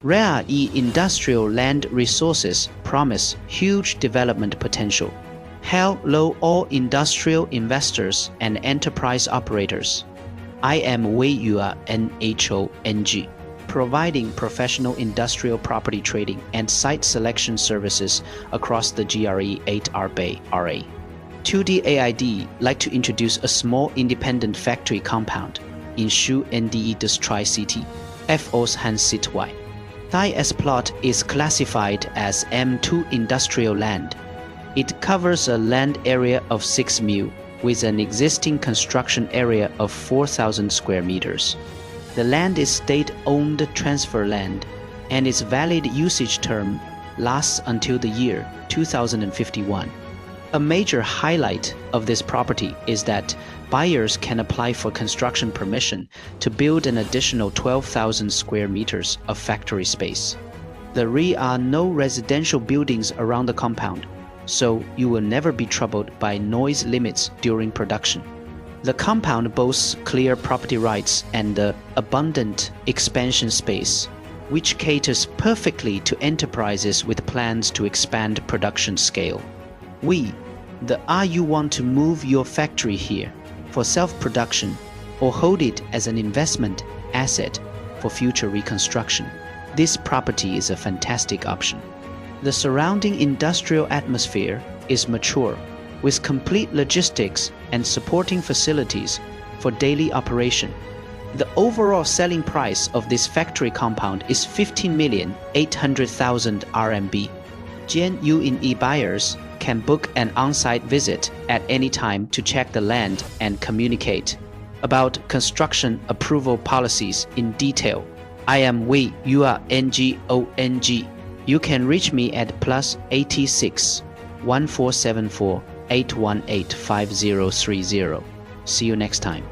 Rare industrial land resources promise huge development potential. Hello all industrial investors and enterprise operators. I am Wei Yua NHONG, providing professional industrial property trading and site selection services across the GRE 8R Bay RA. 2D AID like to introduce a small independent factory compound in Shu NDE Dis Tri City, FOS Han Sit Y. Thai S plot is classified as M2 industrial land. It covers a land area of 6 mu with an existing construction area of 4,000 square meters. The land is state-owned transfer land, and its valid usage term lasts until the year 2051. A major highlight of this property is that buyers can apply for construction permission to build an additional 12,000 square meters of factory space. There are no residential buildings around the compound, so you will never be troubled by noise limits during production. The compound boasts clear property rights and abundant expansion space, which caters perfectly to enterprises with plans to expand production scale. You want to move your factory here for self-production or hold it as an investment asset for future reconstruction, this property is a fantastic option. The surrounding industrial atmosphere is mature, with complete logistics and supporting facilities for daily operation. The overall selling price of this factory compound is 15,800,000 RMB. Jian Yu in buyers can book an on-site visit at any time to check the land and communicate about construction approval policies in detail. I am Wei Yua NGONG. You can reach me at +86 1474 818 5030. See you next time.